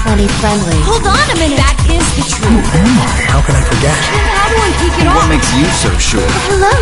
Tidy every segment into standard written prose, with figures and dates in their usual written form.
plenty friendly. Hold on a minute! That is the truth. How can I forget? Then how do I take it off? What makes you so sure? Hello?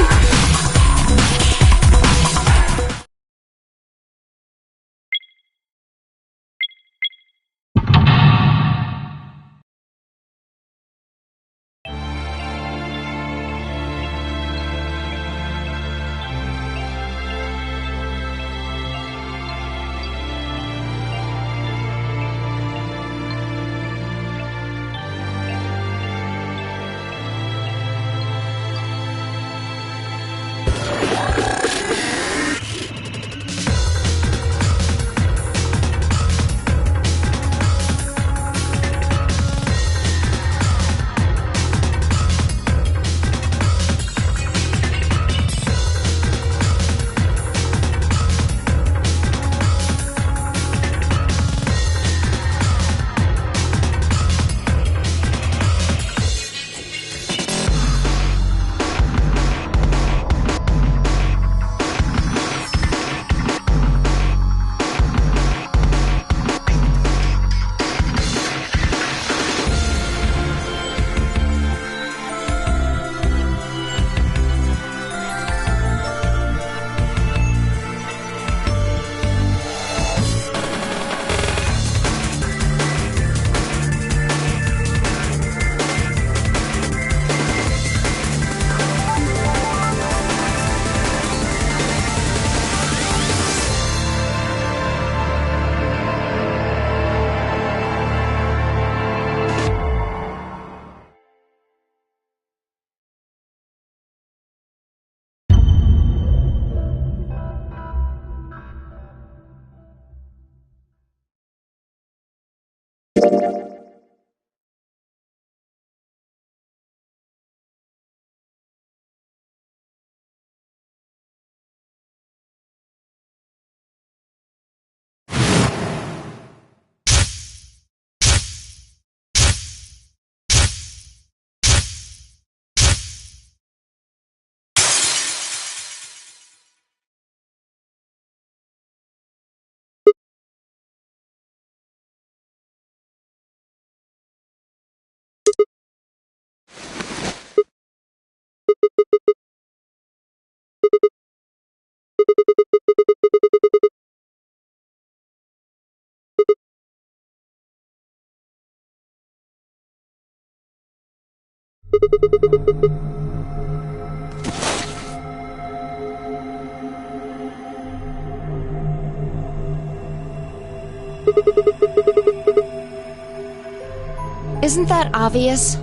Isn't that obvious?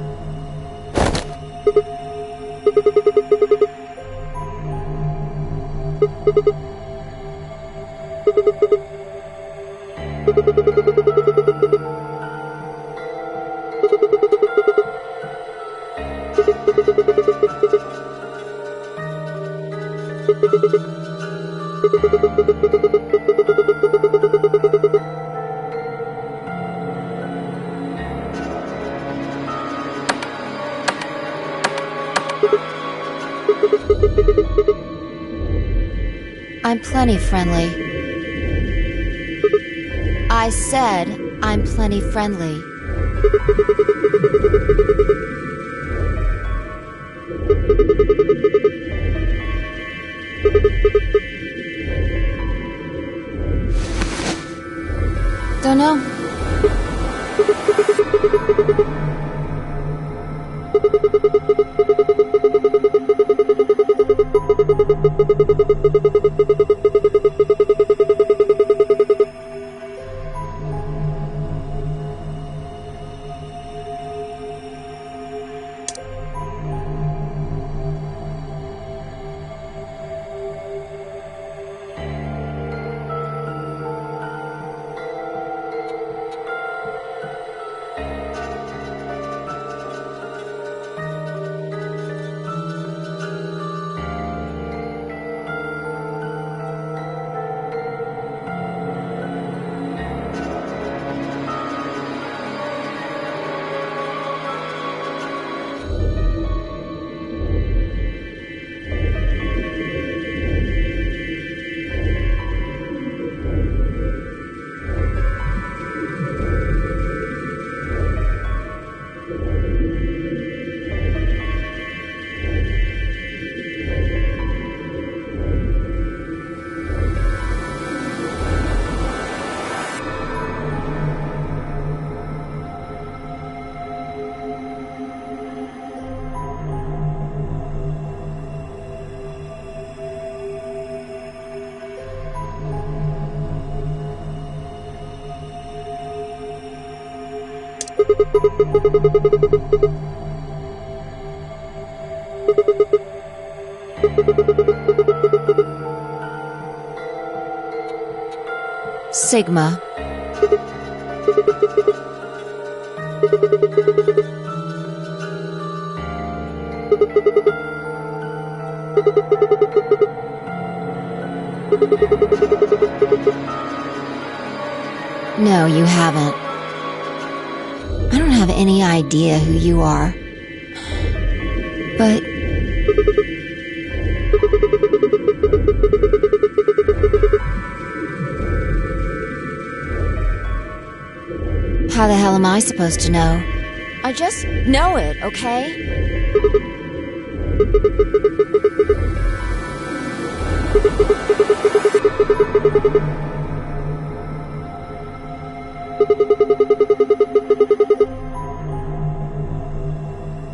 I'm plenty friendly. I said I'm plenty friendly. Don't know. Sigma. No, you haven't. I don't have any idea who you are. But... how the hell am I supposed to know? I just know it, okay?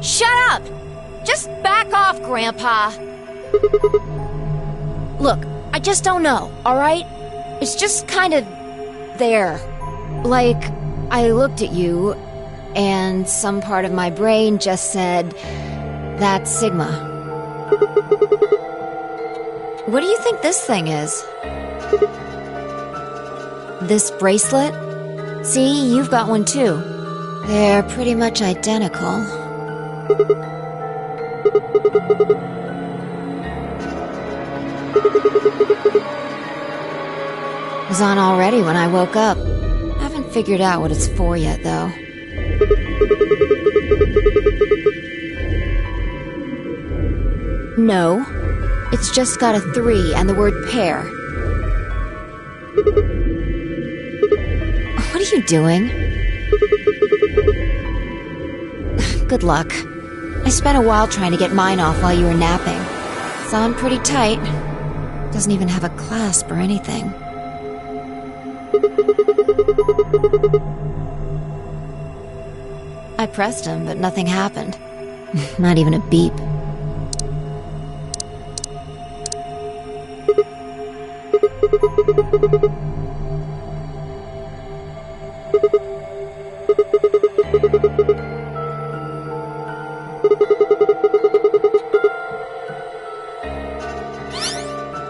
Shut up! Just back off, Grandpa! Look, I just don't know, alright? It's just kind of... there. Like, I looked at you, and some part of my brain just said, that's Sigma. What do you think this thing is? This bracelet? See, you've got one too. They're pretty much identical. It was on already when I woke up. I haven't figured out what it's for yet, though. No. It's just got a 3 and the word pair. What are you doing? Good luck. I spent a while trying to get mine off while you were napping. It's on pretty tight. Doesn't even have a clasp or anything. I pressed him, but nothing happened. Not even a beep.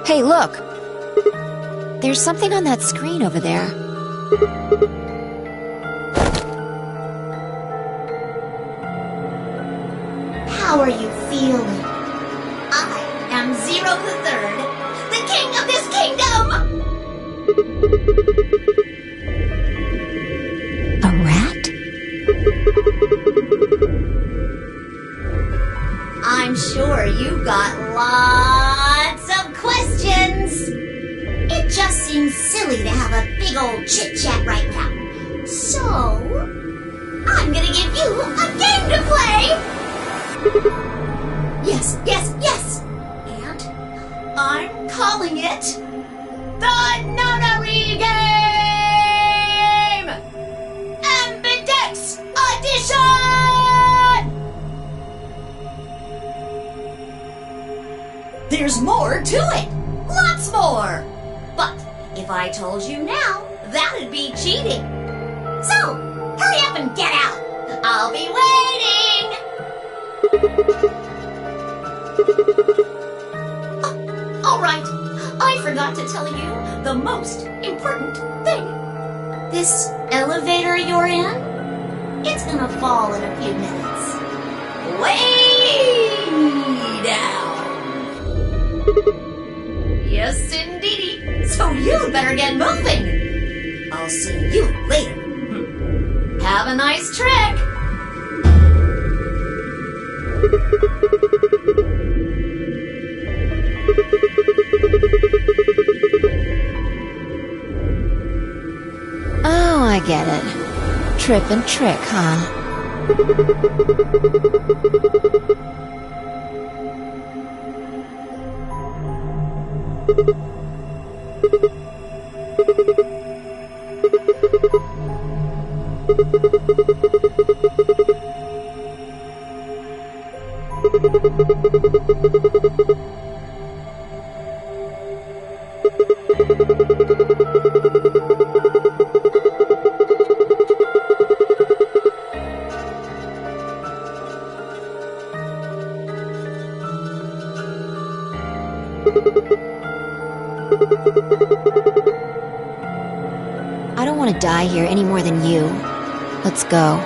Hey, look! There's something on that screen over there. How are you feeling? I am Zero the Third, the king of this kingdom! A rat? I'm sure you've got lots of questions. It just seems silly to have a big old chit-chat right now. So, I'm gonna give you a game to play! Yes, yes, yes! And I'm calling it the Nonary Game! Ambidex Edition! There's more to it! Lots more! But if I told you now, that'd be cheating. So, hurry up and get out! I'll be waiting! Alright, I forgot to tell you the most important thing. This elevator you're in, it's gonna fall in a few minutes. Way down. Yes, indeedy. So you'd better get moving. I'll see you later. Have a nice trick. Oh, I get it. Trip and trick, huh? I don't want to die here any more than you. Let's go.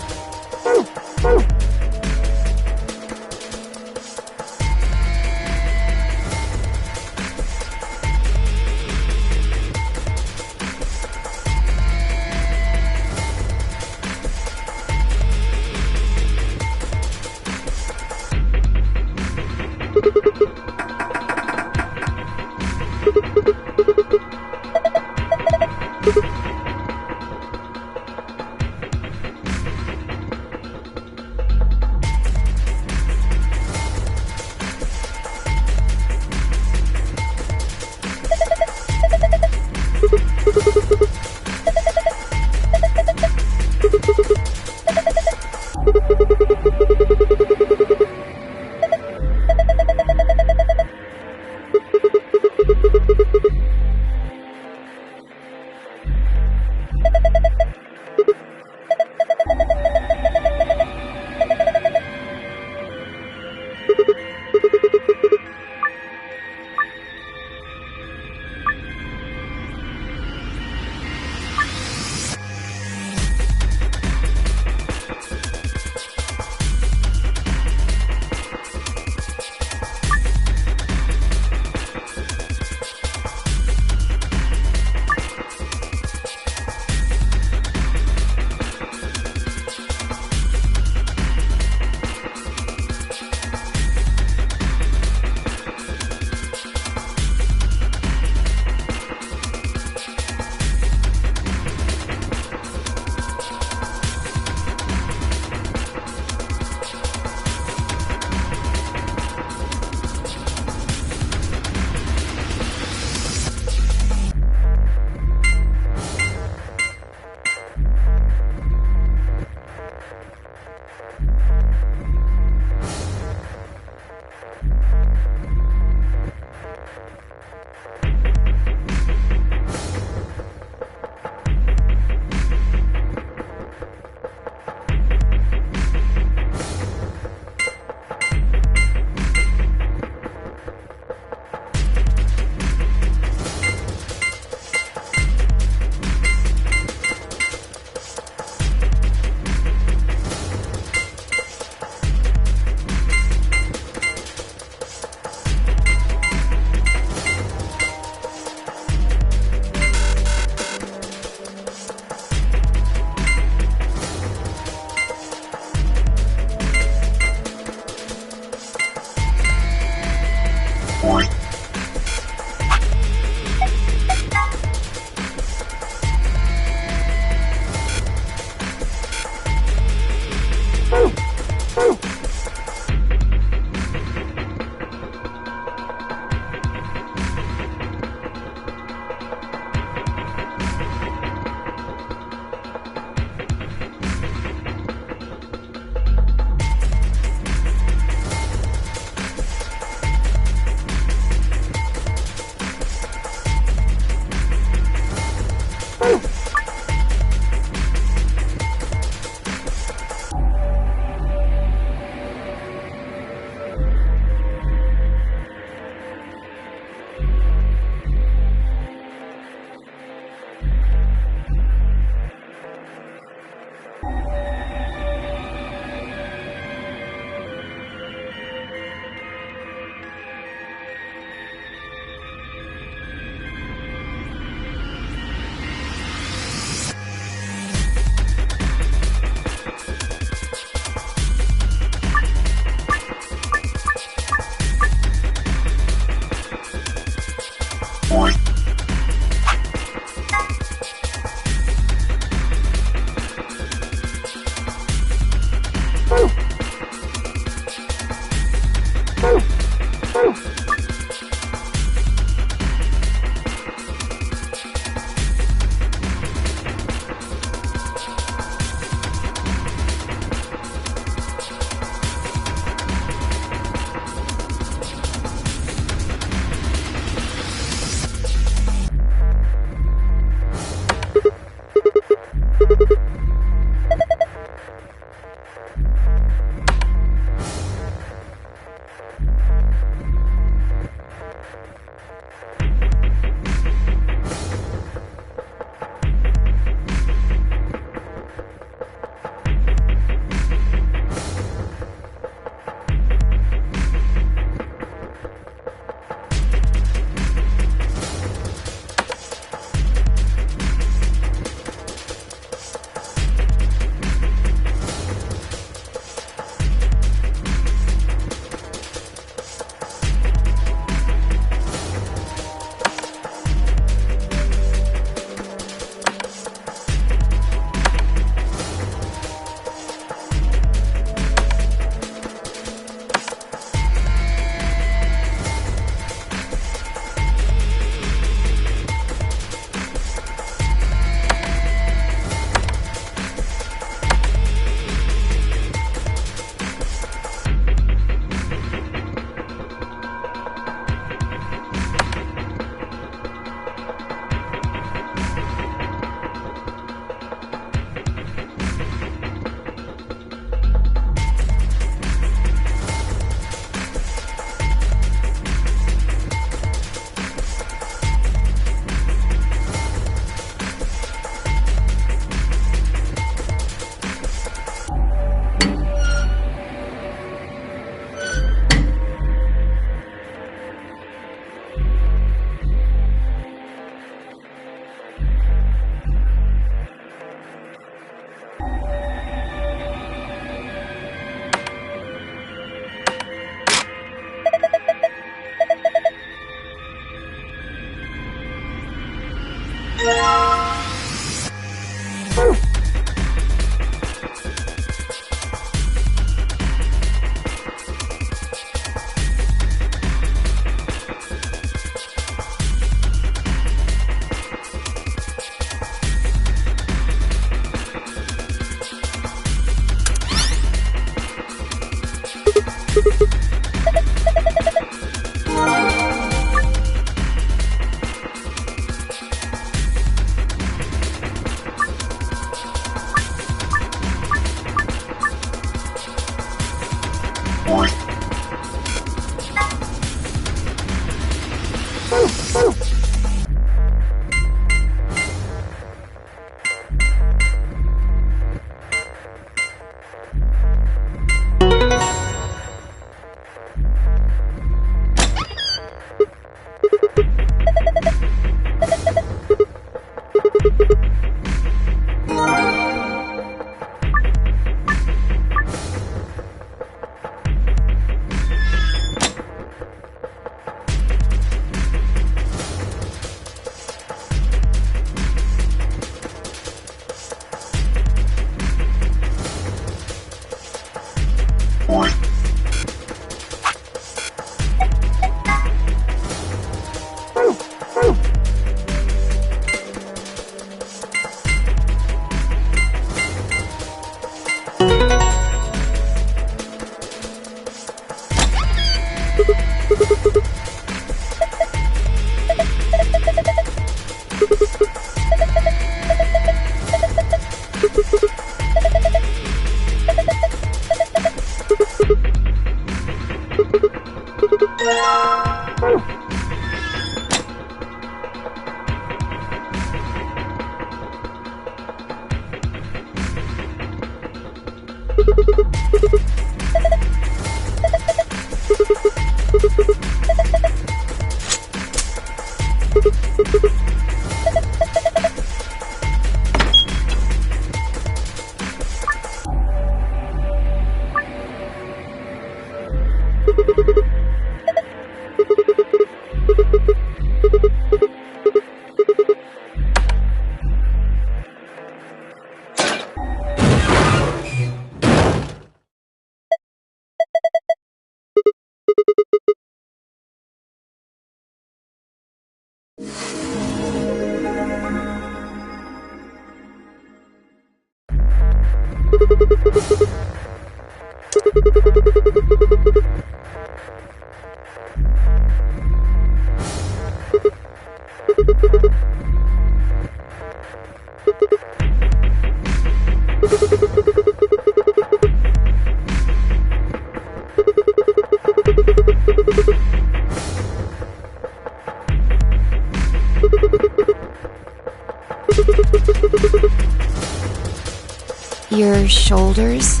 Your shoulders?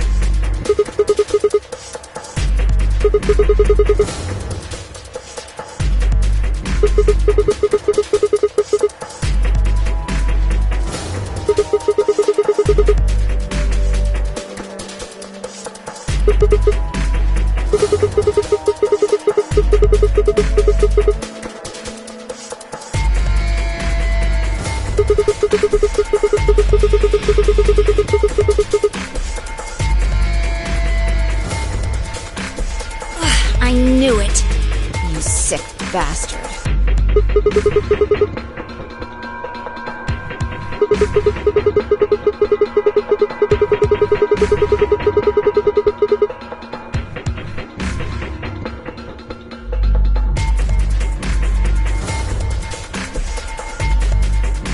I knew it. You sick bastard.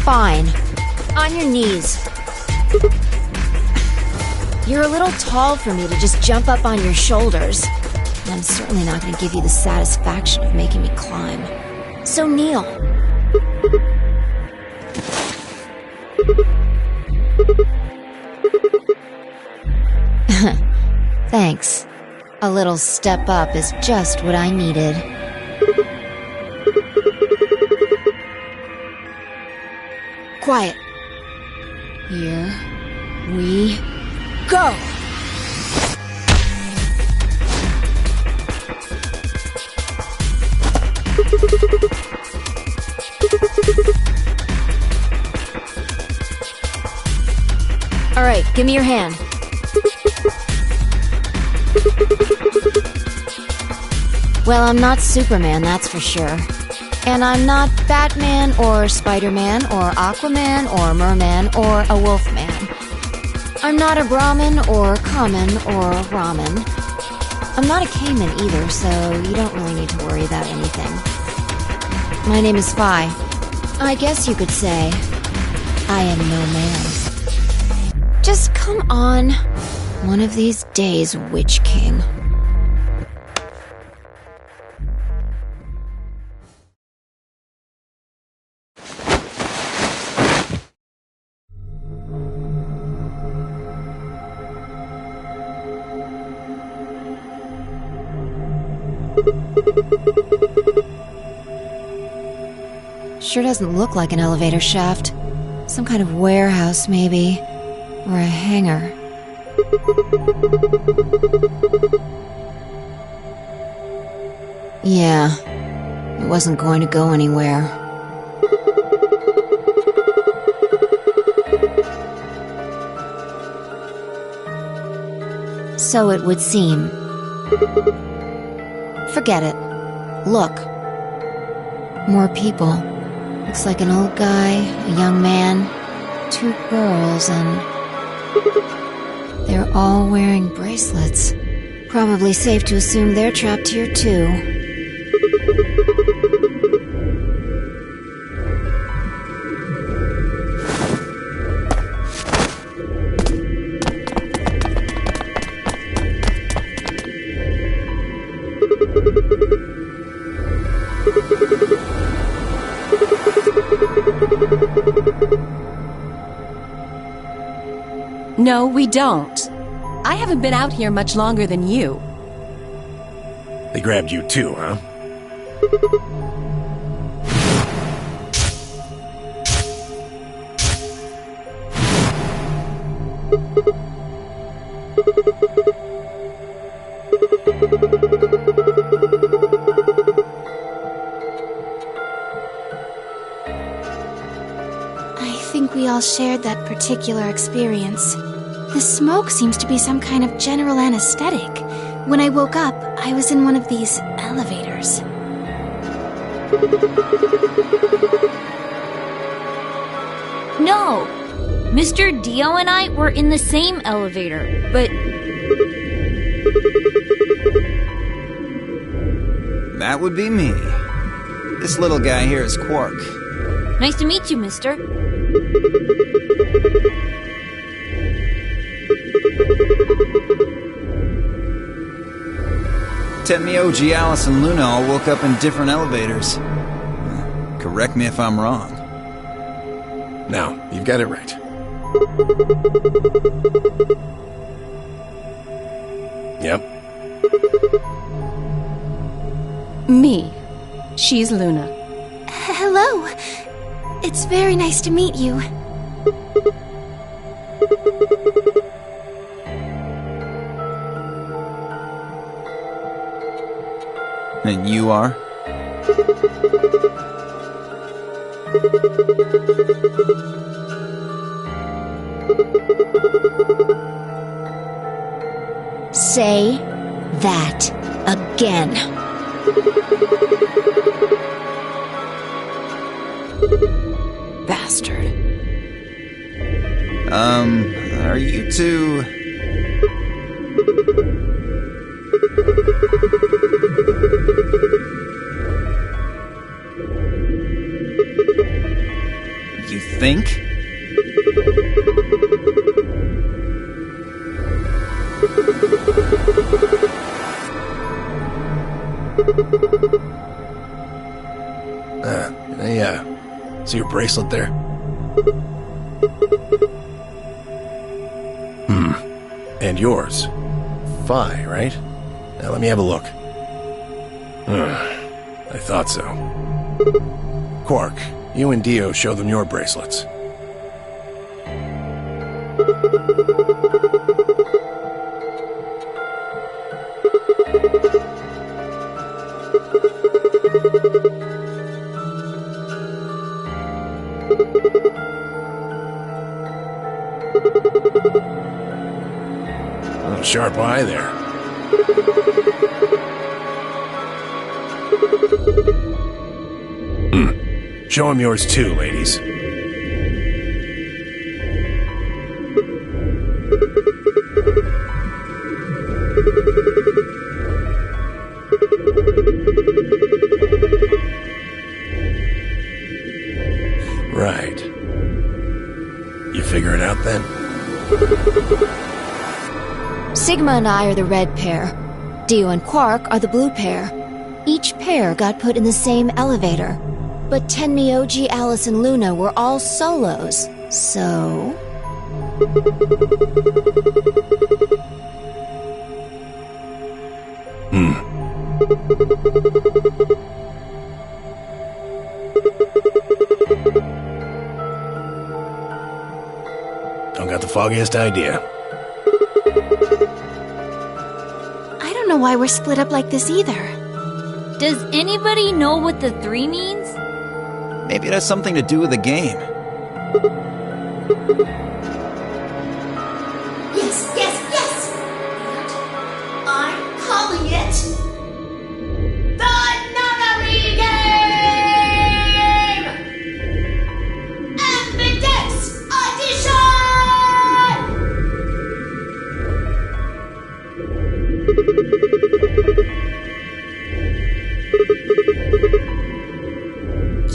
Fine. On your knees. You're a little tall for me to just jump up on your shoulders. And I'm certainly not going to give you the satisfaction of making me climb. So kneel. Thanks. A little step up is just what I needed. Quiet. Here we go! All right, give me your hand. Well, I'm not Superman, that's for sure. And I'm not Batman or Spider-Man or Aquaman or Merman or a Wolfman. I'm not a Brahmin or Common or Ramen. I'm not a Cayman either, so you don't really need to worry about anything. My name is Phi. I guess you could say I am no man. Just come on. One of these days, Witch King. Sure doesn't look like an elevator shaft. Some kind of warehouse, maybe. Or a hangar. Yeah, it wasn't going to go anywhere. So it would seem. Forget it. Look. More people. Looks like an old guy, a young man, 2 girls, and they're all wearing bracelets. Probably safe to assume they're trapped here too. No, we don't. I haven't been out here much longer than you. They grabbed you too, huh? I think we all shared that particular experience. The smoke seems to be some kind of general anesthetic. When I woke up, I was in one of these elevators. No! Mr. Dio and I were in the same elevator, but... That would be me. This little guy here is Quark. Nice to meet you, mister. Tenmyoji, Alice, and Luna all woke up in different elevators. Correct me if I'm wrong. No, you've got it right. Yep. Me. She's Luna. Hello. It's very nice to meet you. And you are? Say that again. Bastard. Are you two... You think? See your bracelet there? And yours. Phi, right? Now let me have a look. I thought so. Quark, you and Dio show them your bracelets. Oh, sharp eye there. Show him yours too, ladies. Right. You figure it out then? Sigma and I are the red pair. Dio and Quark are the blue pair. Each pair got put in the same elevator. But Tenmyoji, Alice, and Luna were all solos, so... Don't got the foggiest idea. I don't know why we're split up like this either. Does anybody know what the 3 means? Maybe it has something to do with the game. Yes, yes, yes! And I'm calling it the Nunnery Game! Ambidex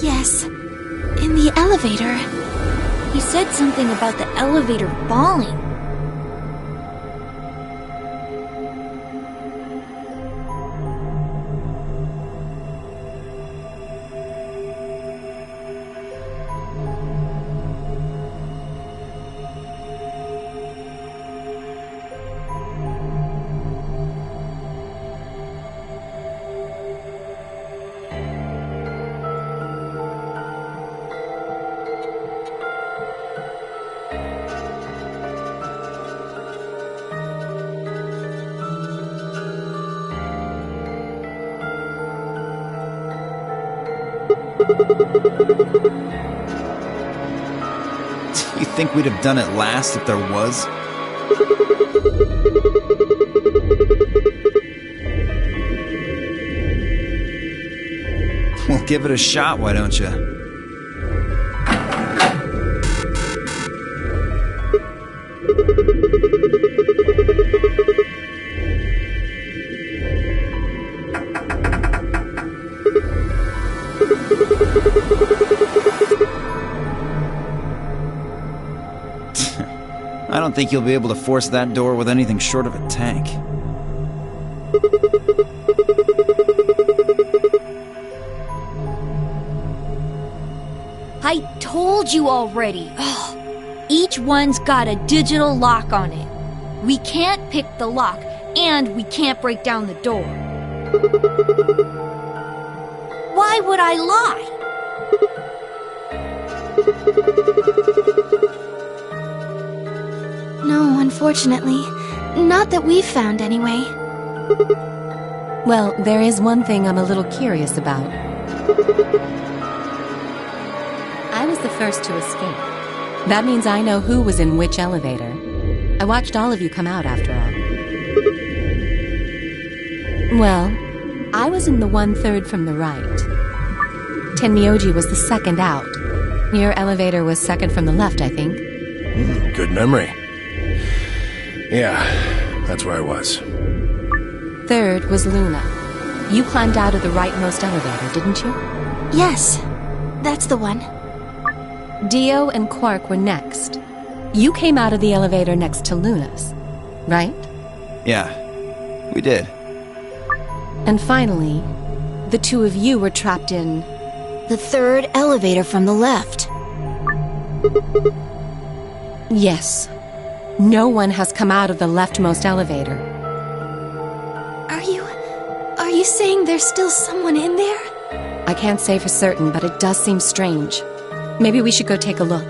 Yes, in the elevator. He said something about the elevator falling. You think we'd have done it last if there was? Well, give it a shot, why don't you? I don't think you'll be able to force that door with anything short of a tank. I told you already. Ugh. Each one's got a digital lock on it. We can't pick the lock, and we can't break down the door. Why would I lie? No, unfortunately. Not that we've found, anyway. Well, there is one thing I'm a little curious about. I was the first to escape. That means I know who was in which elevator. I watched all of you come out, after all. Well, I was in the 1/3 from the right. Tenmyoji was the second out. Your elevator was second from the left, I think. Good memory. Yeah, that's where I was. Third was Luna. You climbed out of the rightmost elevator, didn't you? Yes, that's the one. Dio and Quark were next. You came out of the elevator next to Luna's, right? Yeah, we did. And finally, the two of you were trapped in... The third elevator from the left. Yes. No one has come out of the leftmost elevator. Are you saying there's still someone in there? I can't say for certain, but it does seem strange. Maybe we should go take a look.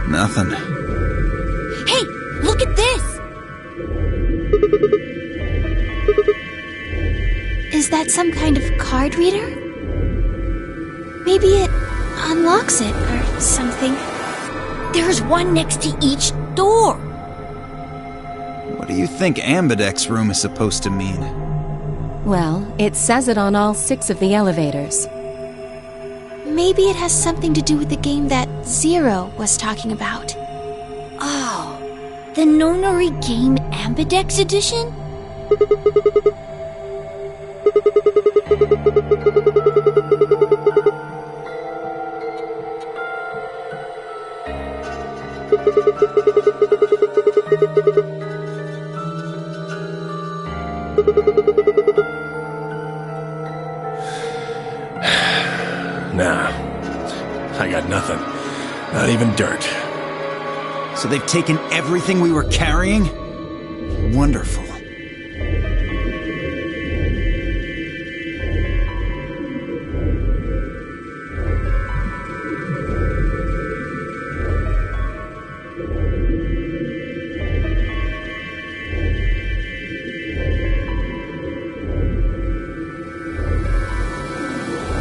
Nothing. Hey, look at this! Is that some kind of card reader? Maybe it unlocks it or something. There's one next to each door. What do you think Ambidex room is supposed to mean? Well, it says it on all 6 of the elevators. Maybe it has something to do with the game that Zero was talking about. Oh, the Nonori Game Ambidex Edition? Nah, I got nothing. Not even dirt. So they've taken everything we were carrying? Wonderful.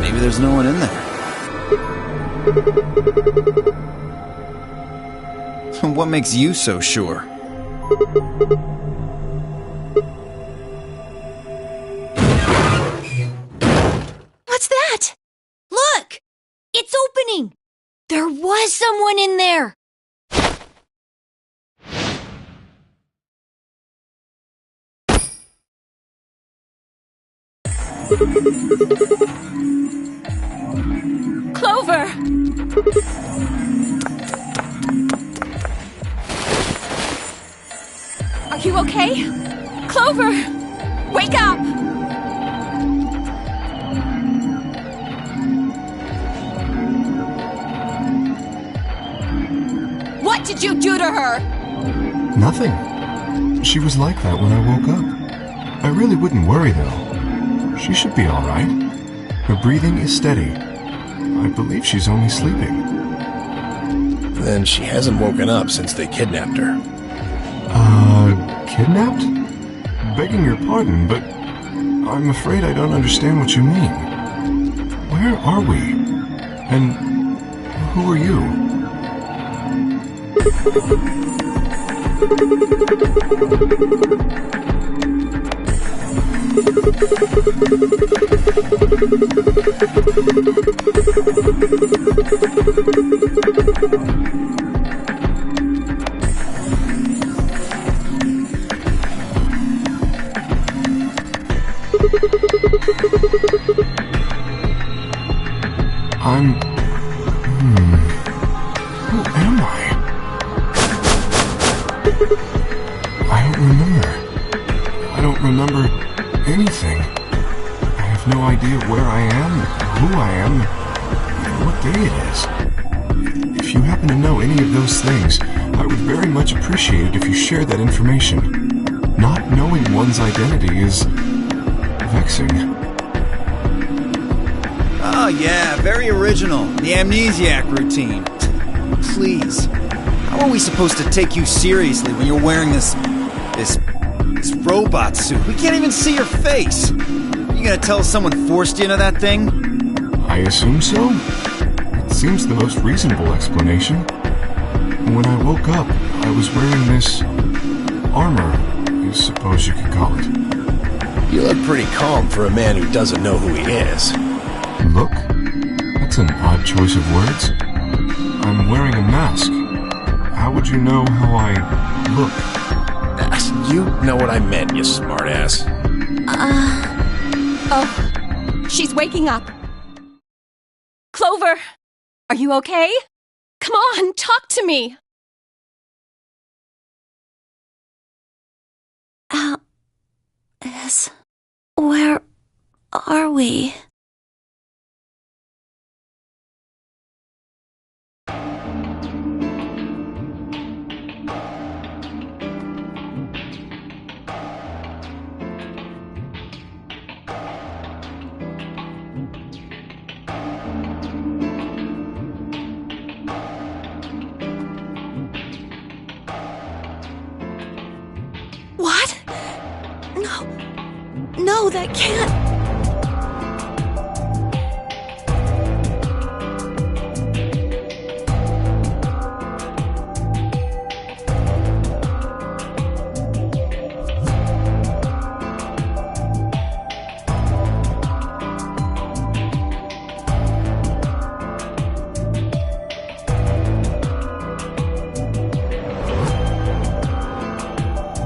Maybe there's no one in there. What makes you so sure? What's that? Look! It's opening! There was someone in there! Clover! Are you okay? Clover! Wake up! What did you do to her? Nothing. She was like that when I woke up. I really wouldn't worry, though. She should be all right. Her breathing is steady. I believe she's only sleeping. Then she hasn't woken up since they kidnapped her. Kidnapped? Begging your pardon, but I'm afraid I don't understand what you mean. Where are we? And who are you? Who am I? I don't remember anything. I have no idea where I am, who I am, or what day it is. If you happen to know any of those things, I would very much appreciate it if you shared that information. Not knowing one's identity is vexing. Oh yeah, very original. The amnesiac routine. Please. How are we supposed to take you seriously when you're wearing this robot suit? We can't even see your face. You gonna tell us someone forced you into that thing? I assume so. It seems the most reasonable explanation. When I woke up, I was wearing this armor, I suppose you could call it. You look pretty calm for a man who doesn't know who he is. Look? That's an odd choice of words. I'm wearing a mask. How would you know how I look? You know what I meant, you smartass. Oh, she's waking up. Clover, are you okay? Come on, talk to me. Alice, where are we? What? No, that can't...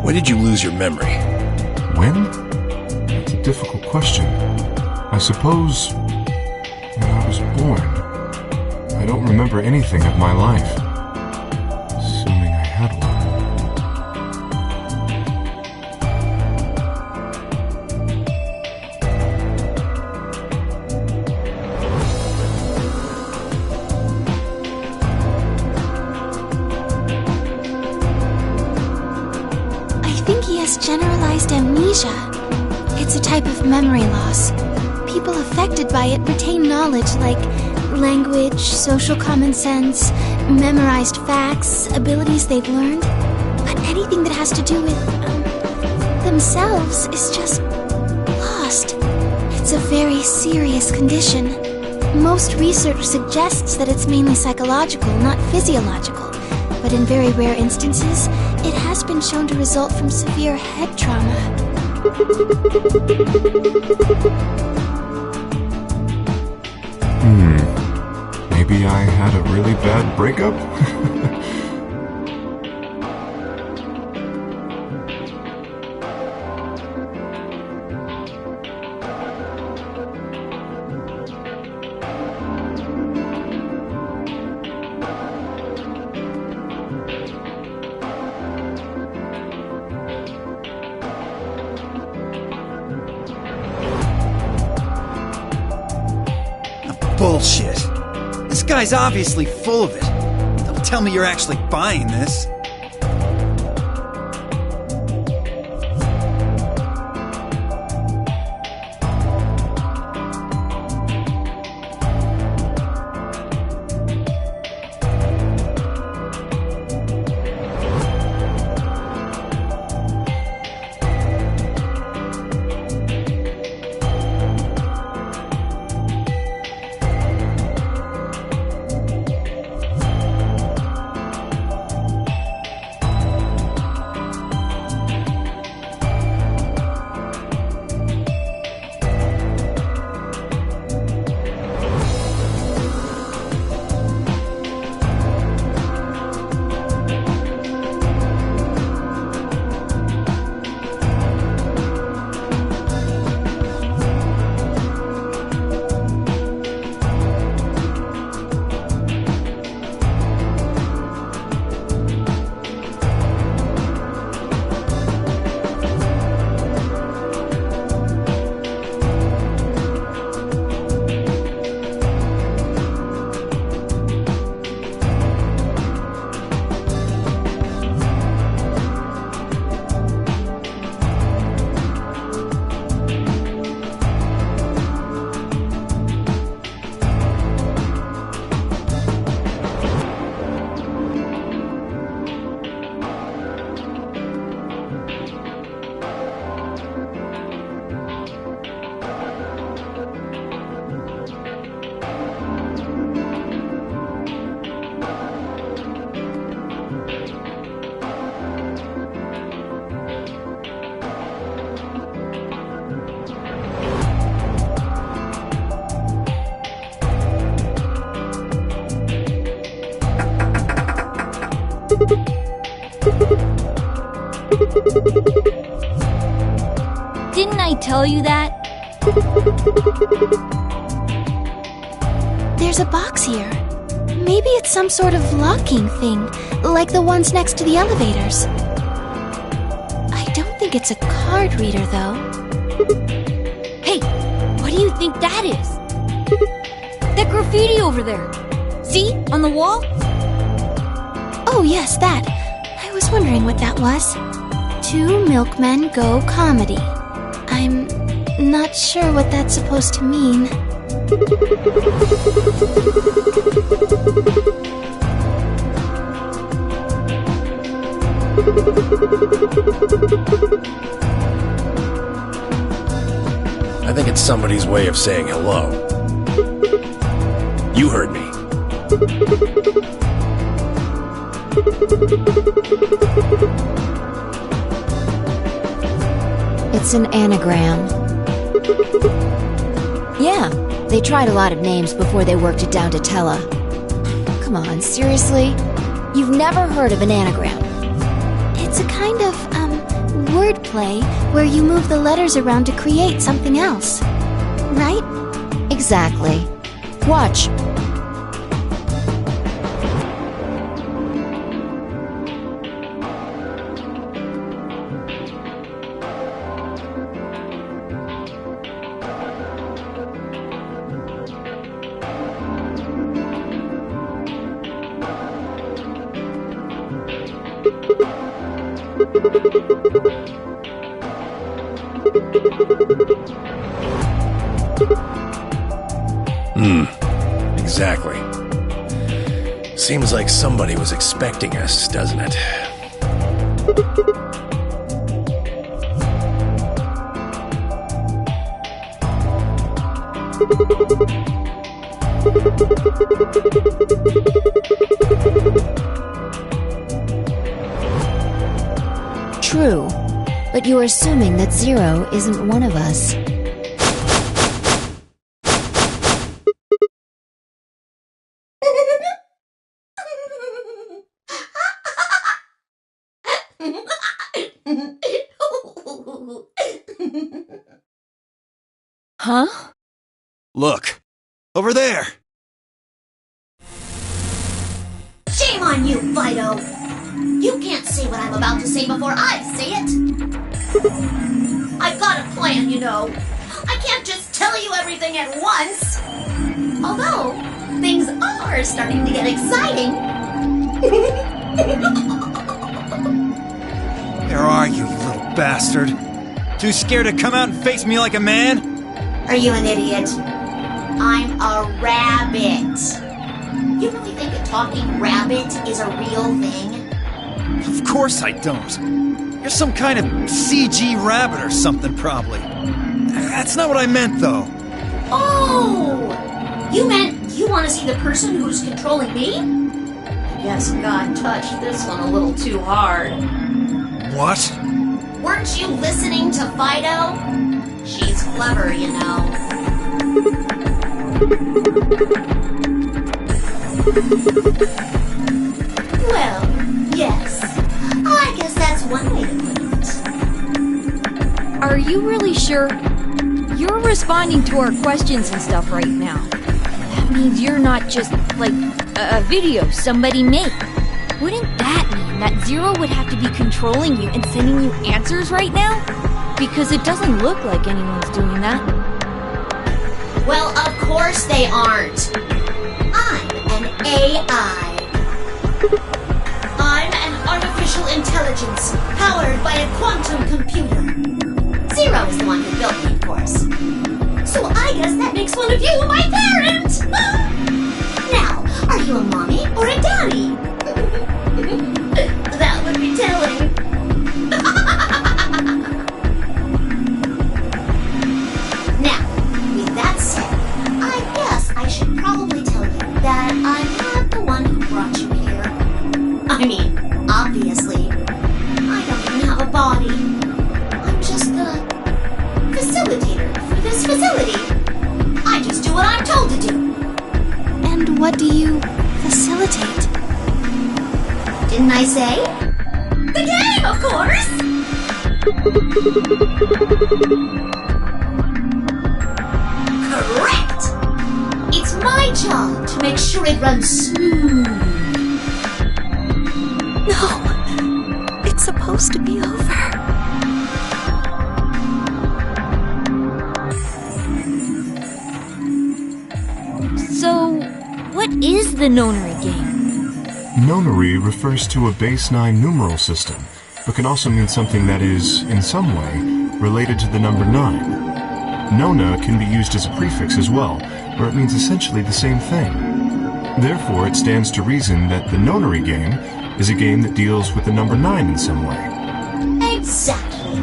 When did you lose your memory? When? That's a difficult question. I suppose when I was born. I don't remember anything of my life. Assuming I had one. Generalized amnesia. It's a type of memory loss. People affected by it retain knowledge like language, social common sense, memorized facts, abilities they've learned. But anything that has to do with themselves is just lost. It's a very serious condition. Most research suggests that it's mainly psychological, not physiological. But in very rare instances, it has been shown to result from severe head trauma. Maybe I had a really bad breakup? Bullshit. This guy's obviously full of it. Don't tell me you're actually buying this. Didn't I tell you that? There's a box here. Maybe it's some sort of locking thing, like the ones next to the elevators. I don't think it's a card reader, though. Hey, what do you think that is? That graffiti over there. See? On the wall? Oh, yes, that. I was wondering what that was. 2 milkmen go comedy. I'm not sure what that's supposed to mean. I think it's somebody's way of saying hello. You heard me. It's an anagram. Yeah, they tried a lot of names before they worked it down to Tella. Come on, seriously? You've never heard of an anagram? It's a kind of, wordplay where you move the letters around to create something else. Right? Exactly. Watch. Exactly. Seems like somebody was expecting us, doesn't it? True, but you're assuming that Zero isn't one of us. Huh? Look. Over there. Shame on you, Fido! You can't say what I'm about to say before I say it! I've got a plan, you know. I can't just tell you everything at once! Although, things are starting to get exciting. Where are you, little bastard? Too scared to come out and face me like a man? Are you an idiot? I'm a rabbit. You really think a talking rabbit is a real thing? Of course I don't. You're some kind of CG rabbit or something, probably. That's not what I meant, though. Oh! You meant you want to see the person who's controlling me? I guess God touched this one a little too hard. What? Weren't you listening to Fido? She's clever, you know. Well, yes. I guess that's one way to put it. Are you really sure? You're responding to our questions and stuff right now. That means you're not just, like, a video somebody made. Wouldn't that mean that Zero would have to be controlling you and sending you answers right now? Because it doesn't look like anyone's doing that. Well, of course they aren't. I'm an AI. I'm an artificial intelligence powered by a quantum computer. Zero is the one who built me, of course. So I guess that makes one of you my parent! Now, are you a mommy or a daddy? That would be telling. Now, with that said, I guess I should probably tell you that I'm not the one who brought you here. I mean, obviously, I don't even have a body. I'm just the facilitator for this facility. I just do what I'm told to do. And what do you facilitate? didn't I say? The game, of course! Correct! It's my job to make sure it runs smooth. No, it's supposed to be over. So, what is the Nonary game? Nonary refers to a base 9 numeral system, but can also mean something that is, in some way, related to the number 9. Nona can be used as a prefix as well, where it means essentially the same thing. Therefore, it stands to reason that the Nonary game is a game that deals with the number 9 in some way. Exactly.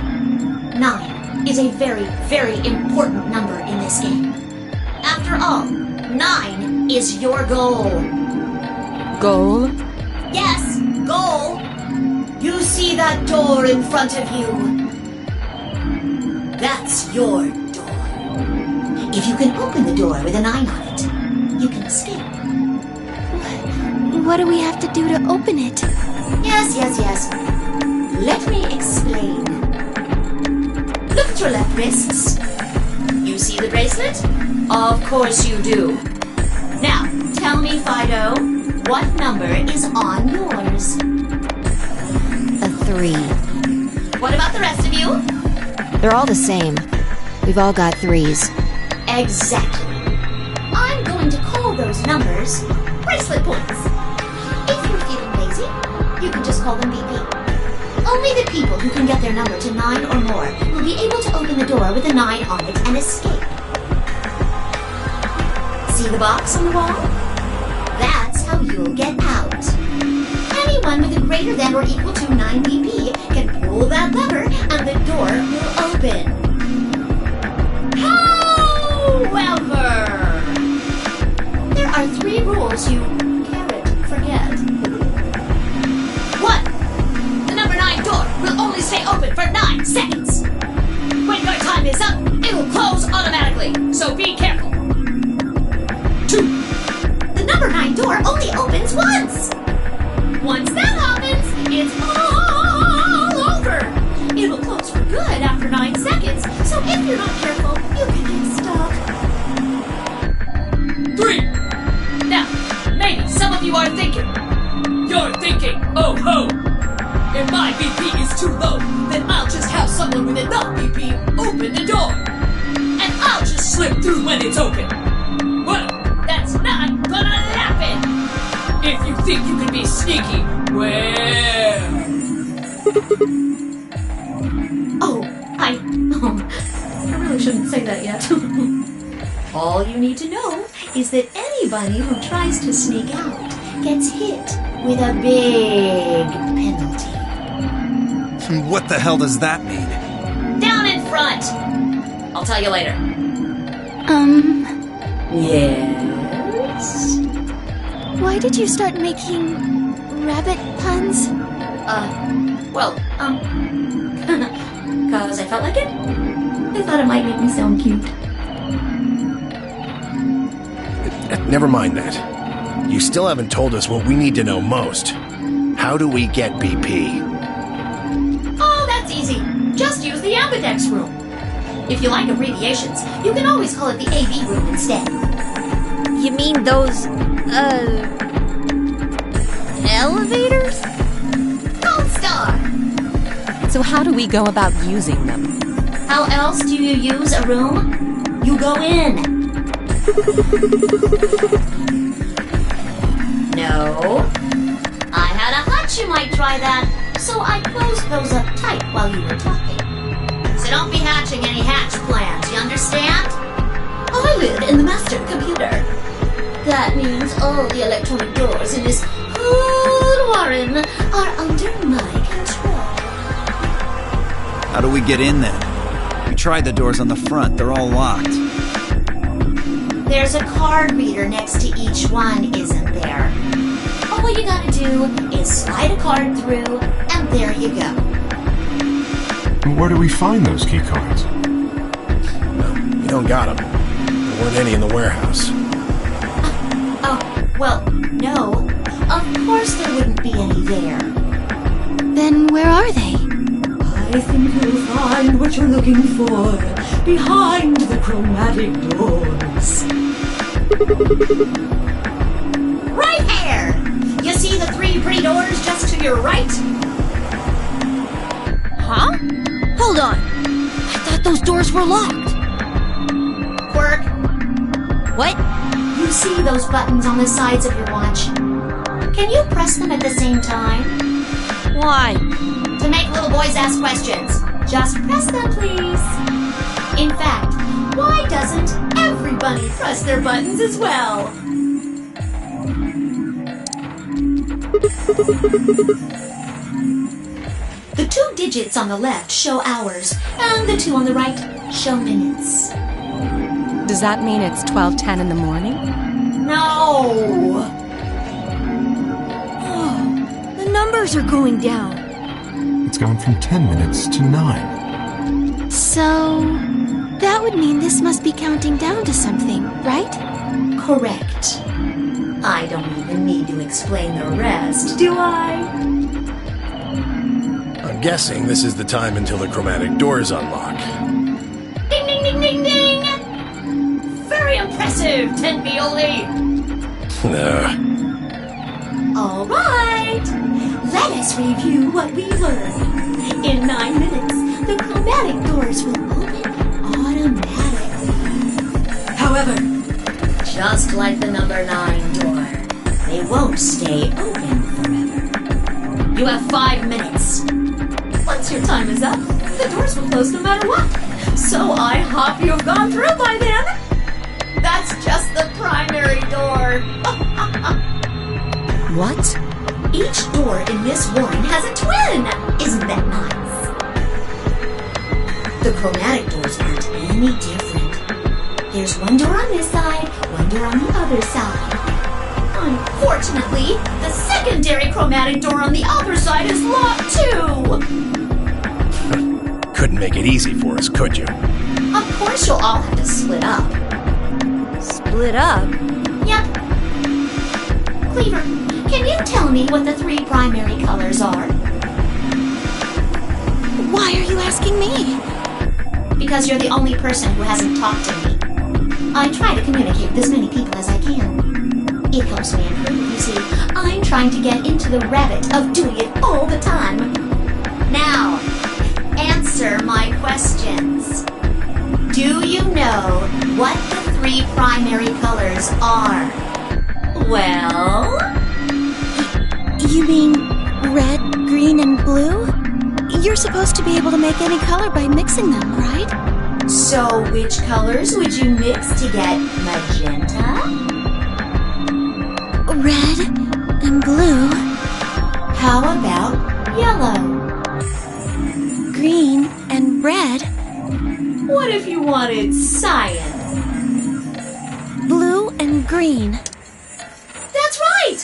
9 is a very, very important number in this game. After all, 9 is your goal. Goal? Yes, goal. You see that door in front of you? That's your door. If you can open the door with a 9 on it, you can escape. What do we have to do to open it? Yes. Let me explain. Look at your left wrists. You see the bracelet? Of course you do. Now, tell me, Fido, what number is on yours? A 3. What about the rest of you? They're all the same. We've all got 3s. Exactly. I'm going to call those numbers bracelet points. If you're feeling lazy, you can just call them BP. Only the people who can get their number to 9 or more will be able to open the door with a 9 on it and escape. See the box on the wall? That's how you'll get out. Anyone with a greater than or equal to 9 BP can pull that lever and the door will open. However, there are 3 rules you can't forget. 1. The number 9 door will only stay open for 9 seconds. When your time is up, it will close automatically, so be careful. 2. The number 9 door only opens once. Once that happens, it's all over. It will close for good after 9 seconds, so if you're not careful, you can get stuck. 3. Now, maybe some of you are thinking. You're thinking, oh ho! If my BP is too low, then I'll just have someone with enough BP open the door. And I'll just slip through when it's open. Well, that's not gonna happen! If you think you can be sneaky, well... I really shouldn't say that yet. All you need to know is that anybody who tries to sneak out gets hit with a big penalty. What the hell does that mean? Down in front! I'll tell you later. Yes? Why did you start making rabbit puns? Cause I felt like it. I thought it might make me sound cute. Never mind that. You still haven't told us what we need to know most. How do we get BP? Oh, that's easy. Just use the ambidex room. If you like abbreviations, you can always call it the AV room instead. You mean those, elevators? Gold Star! So how do we go about using them? How else do you use a room? You go in. No. I had a hunch you might try that, so I closed those up tight while you were talking. So don't be hatching any hatch plans, you understand? I live in the master computer. That means all the electronic doors in this whole warren are under my control. How do we get in then? We tried the doors on the front. They're all locked. There's a card reader next to each one, isn't there? All you gotta do is slide a card through, and there you go. Where do we find those key cards? Well, we don't got them. There weren't any in the warehouse. No. Of course there wouldn't be any there. Then where are they? I think you'll find what you're looking for behind the chromatic doors. Right here! You see the 3 pretty doors just to your right? Huh? Hold on. I thought those doors were locked. Quirk, What? you see those buttons on the sides of your watch? Can you press them at the same time? Why? To make little boys ask questions. Just press them, please. In fact, why doesn't everybody press their buttons as well? The 2 digits on the left show hours, and the 2 on the right show minutes. Does that mean it's 12:10 in the morning? No! The numbers are going down. It's gone from 10 minutes to 9. So, that would mean this must be counting down to something, right? Correct. I don't even need to explain the rest, do I? I'm guessing this is the time until the chromatic doors unlock. Ding, ding, ding, ding, ding! Very impressive, Tenpioli! All right, let us review what we learned. In 9 minutes, the chromatic doors will open automatically. However, Just like the number 9 door, they won't stay open forever. You have 5 minutes. Once your time is up, the doors will close no matter what. So I hope you've gone through by then. That's just the primary door. What? Each door in this warren has a twin! Isn't that nice? The chromatic doors aren't any different. There's one door on this side, one door on the other side. Unfortunately, the secondary chromatic door on the other side is locked too! Couldn't make it easy for us, could you? Of course you'll all have to split up. Split up? Yep. Cleaver, can you tell me what the 3 primary colors are? Why are you asking me? Because you're the only person who hasn't talked to me. I try to communicate with as many people as I can. It helps me improve, you see. I'm trying to get into the habit of doing it all the time. Now, answer my questions. Do you know what the 3 primary colors are? Well? You mean red, green, and blue? You're supposed to be able to make any color by mixing them, right? So which colors would you mix to get magenta? Red and blue, How about yellow? green and red, What if you wanted cyan? blue and green. That's right!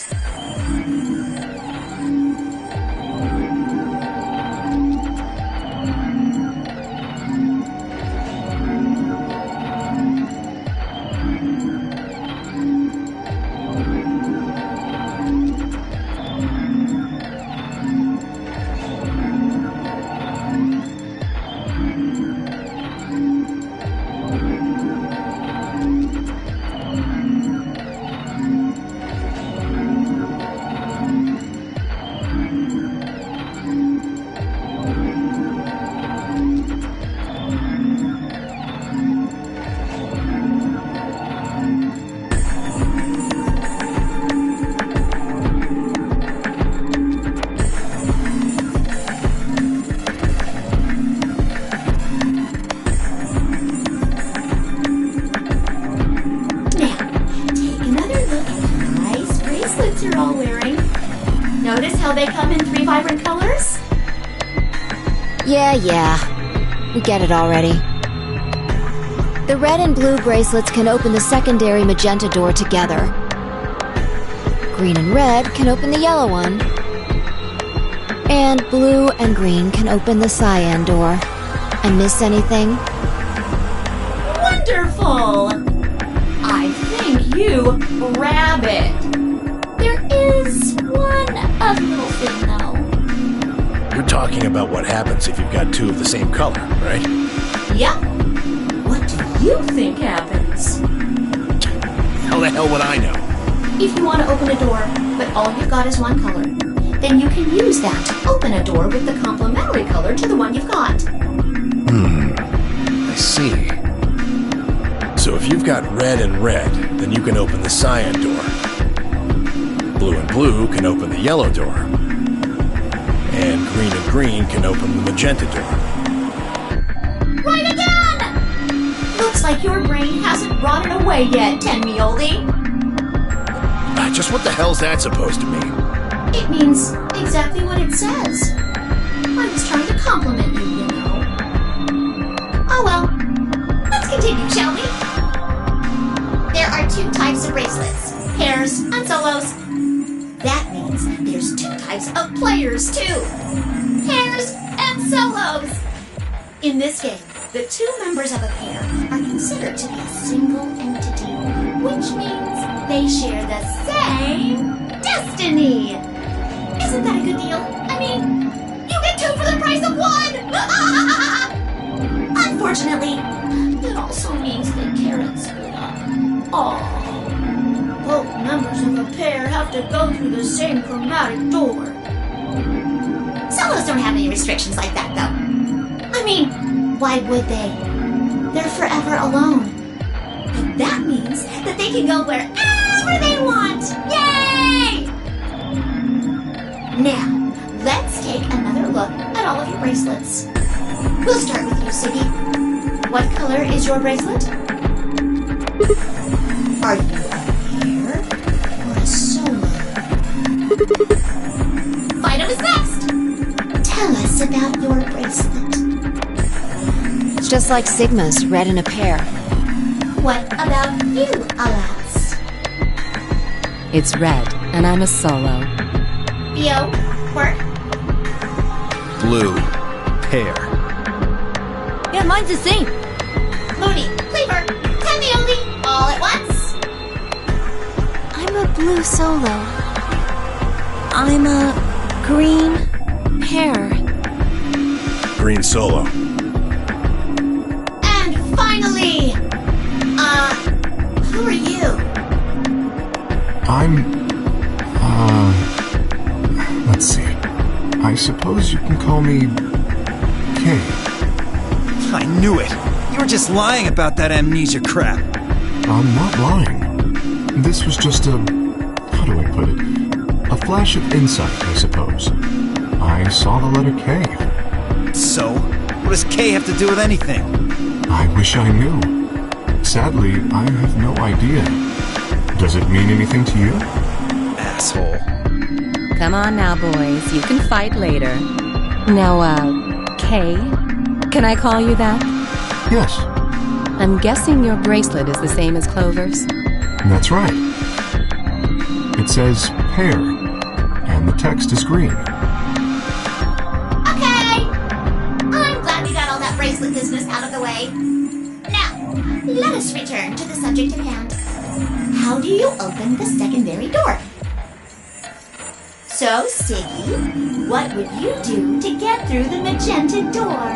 You're all wearing. Notice how they come in 3 vibrant colors? Yeah. We get it already. The red and blue bracelets can open the secondary magenta door together. Green and red can open the yellow one. And blue and green can open the cyan door. I miss anything? Wonderful! I think you rabbit. There is talking about what happens if you've got two of the same color, right? Yep. What do you think happens? How the hell would I know? If you want to open a door, but all you've got is one color, then you can use that to open a door with the complementary color to the one you've got. I see. So if you've got red and red, then you can open the cyan door. Blue and blue can open the yellow door. And green can open the magenta door. Right again! Looks like your brain hasn't rotted away yet, Tenmioldi. Just what the hell's that supposed to mean? It means exactly what it says. I was trying to compliment you, you know. Oh well. Let's continue, shall we? There are two types of bracelets, pairs and solos. That means there's two types of players, too. Pairs and solos. In this game, the two members of a pair are considered to be a single entity, which means they share the same destiny. Isn't that a good deal? I mean, you get two for the price of one! Unfortunately, it also means that carrots split up. Aww. Both members of a pair have to go through the same chromatic door. Solos don't have any restrictions like that, though. I mean, why would they? They're forever alone. But that means that they can go wherever they want! Yay! Now, let's take another look at all of your bracelets. We'll start with you, Siggy. What color is your bracelet? Are you a pair or a solo? Fightum is next! Tell us about your bracelet. It's just like Sigma's, red in a pair. What about you, Alas? It's red, and I'm a solo. Theo, Quirk? Blue. Pair. Yeah, mine's the same. Mooney, Cleaver, Tenmioldi, all at once? I'm a blue solo. I'm a green pair. Green solo. And finally, who are you? Let's see. I suppose you can call me Kay. I knew it. You were just lying about that amnesia crap. I'm not lying. This was just a... how do I put it? A flash of insight, I suppose. I saw the letter K. So, what does K have to do with anything? I wish I knew. Sadly, I have no idea. Does it mean anything to you? Asshole. Come on now, boys. You can fight later. Now, Kay? Can I call you that? Yes. I'm guessing your bracelet is the same as Clover's? That's right. It says pair, and the text is green. Okay! I'm glad we got all that bracelet business out of the way. Now, let us return to the subject at hand. How do you open the secondary door? So, Siggy, what would you do to get through the magenta door?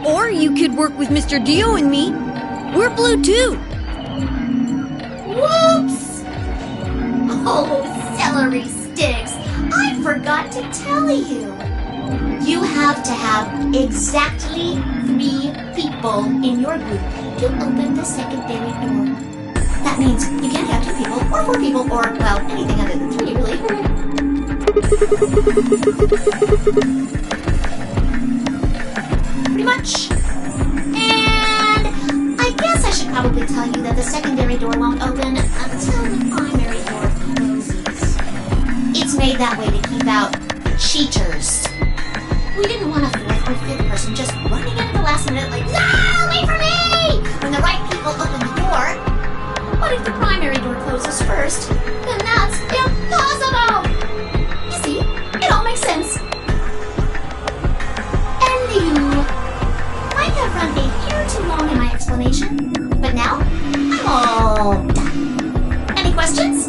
Or you could work with Mr. Dio and me. We're blue too. Whoops! Oh, celery sticks! I forgot to tell you. You have to have exactly 3 people in your group to open the secondary door. That means you can't have 2 people, or 4 people, or, well, anything other than 3, really. Pretty much. And I guess I should probably tell you that the secondary door won't open until the primary door closes. It's made that way to keep out cheaters. We didn't want a 4th or 5th person just running in at the last minute like, "Ah, wait for me!" when the right people open the door. But if the primary door closes first, then that's impossible! You see, questions?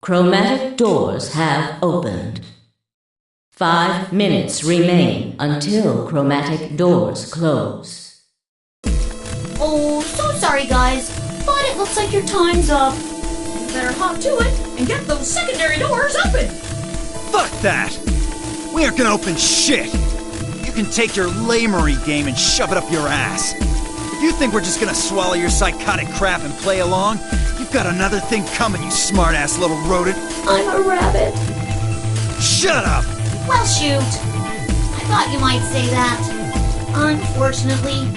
Chromatic doors have opened. 5 minutes remain until chromatic doors close. Oh, so sorry, guys, but it looks like your time's up. You better hop to it and get those secondary doors open. Fuck that! We aren't gonna open shit! You can take your lamery game and shove it up your ass. If you think we're just gonna swallow your psychotic crap and play along, you've got another thing coming, you smart-ass little rodent. I'm a rabbit. Shut up! Well, shoot. I thought you might say that. Unfortunately,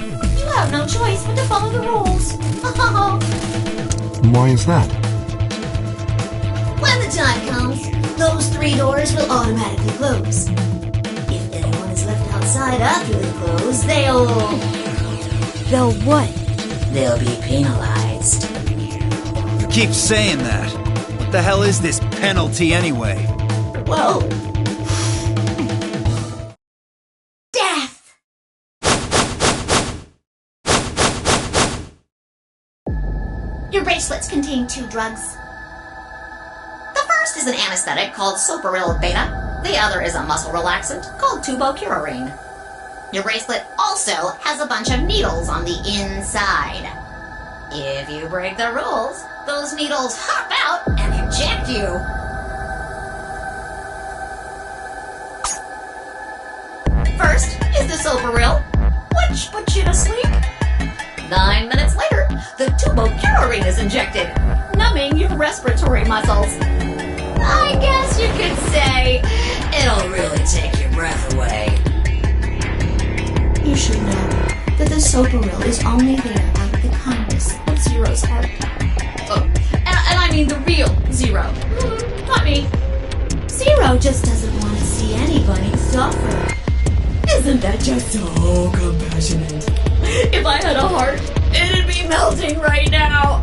you have no choice but to follow the rules. Why is that? When the time comes, those 3 doors will automatically close. If anyone is left outside after they close, they'll what? They'll be penalized. You keep saying that. What the hell is this penalty anyway? Well, death! Your bracelets contain 2 drugs. The first is an anesthetic called Soparil Beta. The other is a muscle relaxant called Tubocurarine. Your bracelet also has a bunch of needles on the inside. If you break the rules, those needles hop out and inject you. First is the Soparil, which puts you to sleep. 9 minutes later, the Tubocurarine is injected, numbing your respiratory muscles. I guess you could say it'll really take your breath away. You should know that the Soparil is only there out of the kindness of Zero's heart. Oh, and I mean the real Zero, not me. Zero just doesn't want to see anybody suffer. Isn't that just so compassionate? If I had a heart, it'd be melting right now.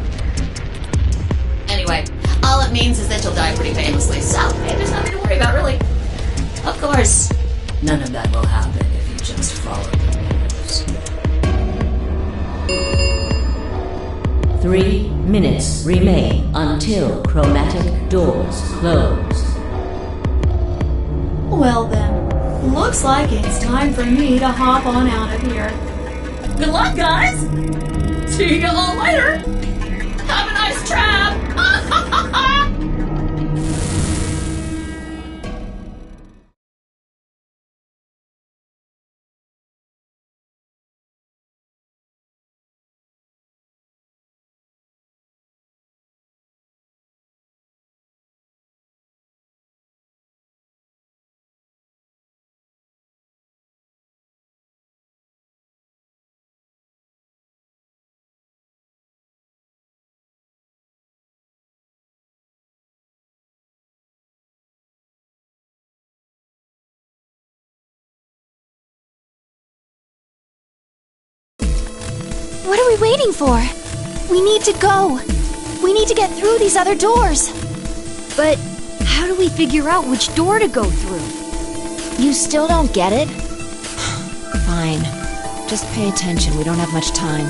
means is that you'll die pretty painlessly, so there's nothing to worry about, really. Of course, none of that will happen if you just follow the rules. 3 minutes remain until chromatic doors close. Well then, looks like it's time for me to hop on out of here. Good luck, guys! See you all later! Have a nice trap! What are we waiting for? We need to go. We need to get through these other doors. But how do we figure out which door to go through? You still don't get it? Fine. Just pay attention, we don't have much time.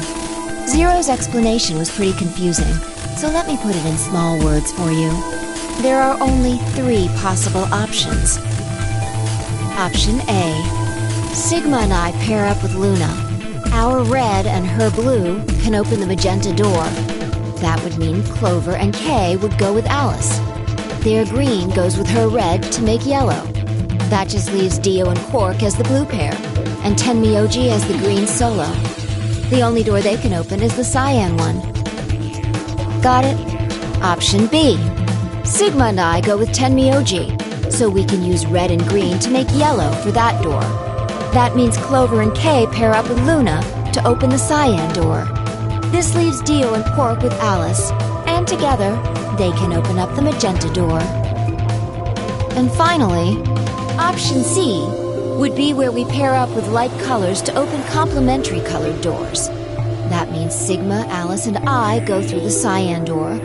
Zero's explanation was pretty confusing, so let me put it in small words for you. There are only 3 possible options. Option A. Sigma and I pair up with Luna. Our red and her blue can open the magenta door. That would mean Clover and Kay would go with Alice. Their green goes with her red to make yellow. That just leaves Dio and Quark as the blue pair, and Tenmyoji as the green solo. The only door they can open is the cyan one. Got it? Option B. Sigma and I go with Tenmyoji, so we can use red and green to make yellow for that door. That means Clover and Kay pair up with Luna to open the cyan door. This leaves Dio and Quark with Alice, and together, they can open up the magenta door. And finally, option C would be where we pair up with light colors to open complementary colored doors. That means Sigma, Alice, and I go through the cyan door.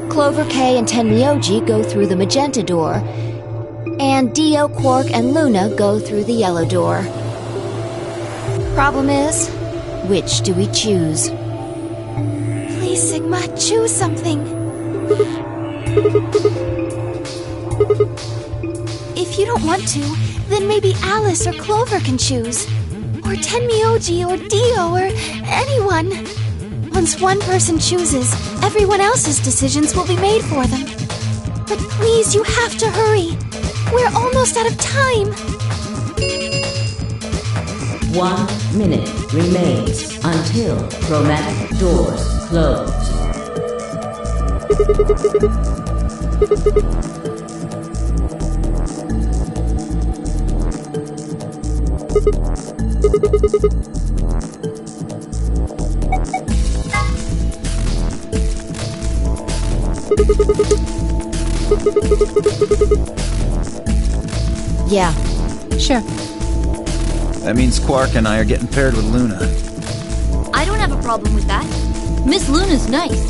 Clover, Kay, and Tenmyoji go through the magenta door. And Dio, Quark, and Luna go through the yellow door. Problem is, which do we choose? Please, Sigma, choose something. If you don't want to, then maybe Alice or Clover can choose. Or Tenmyoji or Dio or anyone. Once one person chooses, everyone else's decisions will be made for them. But please, you have to hurry. We're almost out of time. 1 minute remains until chromatic doors close. Yeah. Sure. That means Quark and I are getting paired with Luna. I don't have a problem with that. Miss Luna's nice.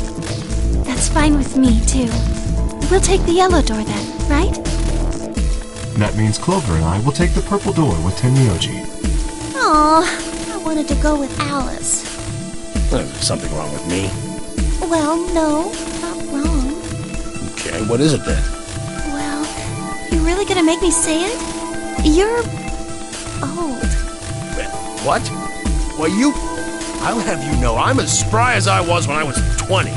That's fine with me, too. We'll take the yellow door then, right? That means Clover and I will take the purple door with Tenmyoji. Aw, I wanted to go with Alice. There's something wrong with me. Well, no, not wrong. Okay, what is it then? Well, you're really gonna make me say it? You're old. What? Well, I'll have you know, I'm as spry as I was when I was 20.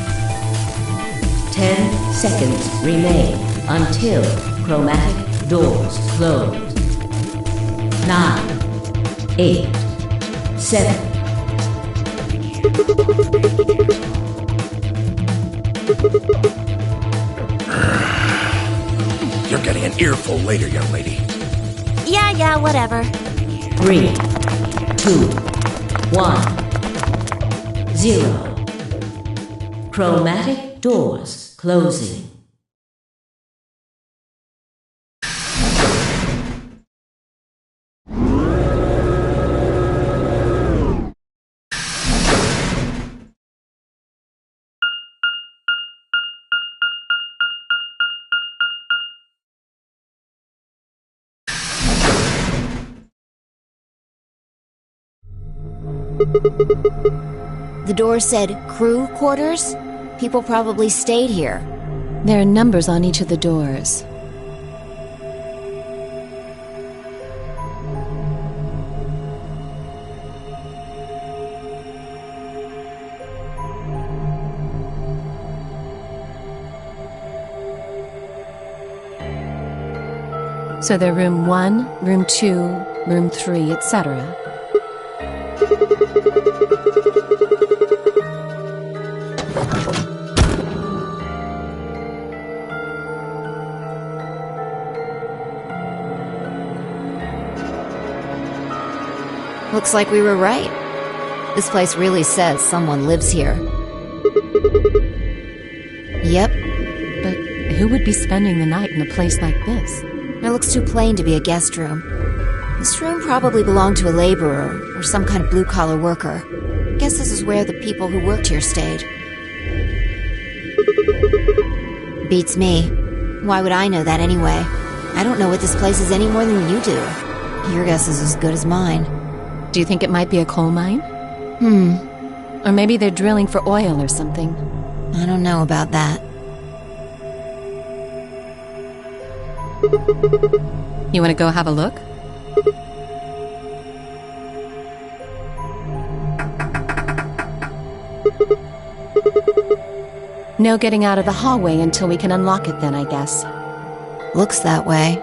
10 seconds remain until chromatic doors close. 9, 8, 7. You're getting an earful later, young lady. Yeah, whatever. 3, 2, 1, 0. Chromatic doors closing. The door said crew quarters? People probably stayed here. There are numbers on each of the doors. So they're room 1, room 2, room 3, etc. Looks like we were right. This place really says someone lives here. Yep. But who would be spending the night in a place like this? It looks too plain to be a guest room. This room probably belonged to a laborer or some kind of blue-collar worker. Guess this is where the people who worked here stayed. Beats me. Why would I know that anyway? I don't know what this place is any more than you do. Your guess is as good as mine. Do you think it might be a coal mine? Or maybe they're drilling for oil or something. I don't know about that. You want to go have a look? No getting out of the hallway until we can unlock it then, I guess. Looks that way.